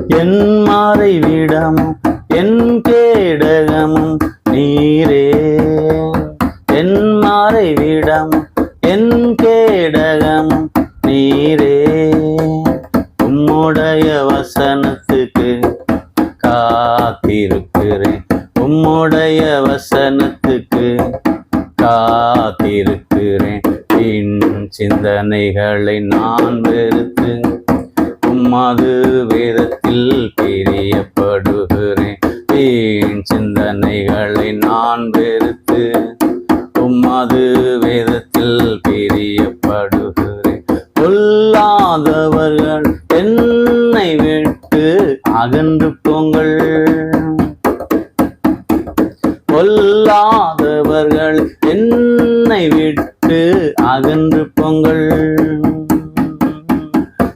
என் மறைவிடமும் என் கேடகமும் நீரே. என் மறைவிடமும் என் கேடகமும் நீரே. உம்முடைய வசனத்துக்கு காத்திருக்கிறேன். உம்முடைய வசனத்துக்கு காத்திருக்கிறேன். பின் சிந்தனைகளை நான் வெறுத்து உம்மது வேதத்தில் பிரியப்படுகிறேன். வீண் சிந்தனைகளை நான் வெறுத்து உம்மது வேதத்தில் பிரியப்படுகிறேன். பொல்லாதவர்கள் என்னை விட்டு அகன்று போங்கள். பொல்லாதவர்கள் என்னை விட்டு அகன்று போங்கள்.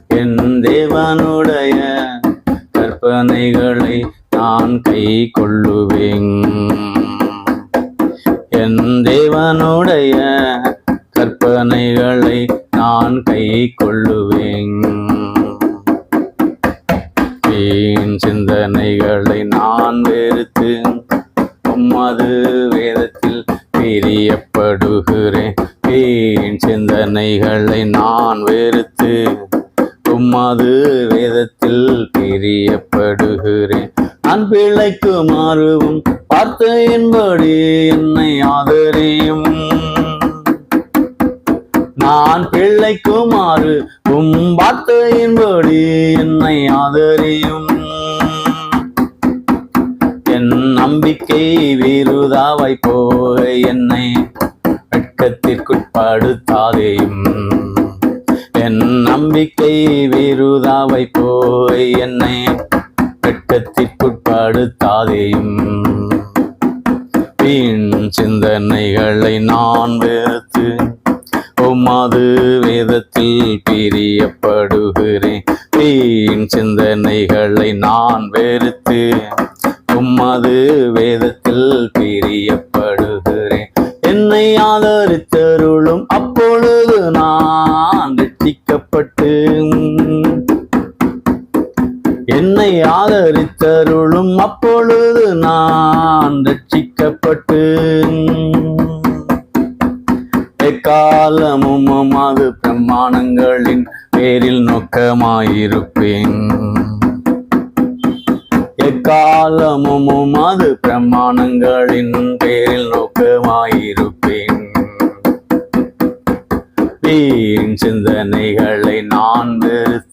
என் தேவனுடைய கற்பனைகளை நான் கை கொள்ளுவேன். என் தேவனுடைய கற்பனைகளை நான் கை கொள்ளுவேன். வீண் சிந்தனைகளை நான் வெறுத்து உம்மது வேதத்தில் பிரியப்படுகிறேன். வீண் சிந்தனைகளை நான் வெறுத்து உம்மது வேதத்தில் பிரியப்படுகிறேன். நான் பிழைக்குமாறும் வார்த்தையின்படி என்னை ஆதரியும். நான் பிழைக்குமாறு வார்த்தையின்படி என்னை ஆதரியும். என் நம்பிக்கை விருதாவாய் போக என்னை வெட்கத்திற்குட்படுத்தாதேயும். என் நம்பிக்கை விருதாவை போய் என்னை வெட்கத்திற்குட்படுத்தாதேயும். வீண் சிந்தனைகளை நான் வெறுத்து உமது வேதத்தில் பிரியப்படுகிறேன். வீண் சிந்தனைகளை நான் வெறுத்து உமது வேதத்தில் பிரியப்படுகிறேன். என்னை ஆதரித்தருளும் அப்பொழுது நான் ரட்சிக்கப்பட்டு. என்னை ஆதரித்தருளும் அப்பொழுது நான் ரட்சிக்கப்பட்டு. எக்காலமும் உமது பிரமாணங்களின் பேரில் நோக்கமாயிருப்பேன். எக்காலமும் உமது பிரமாணங்களின் பேரில் நோக்கமாயிருப்பேன். வீண் சிந்தனைகள்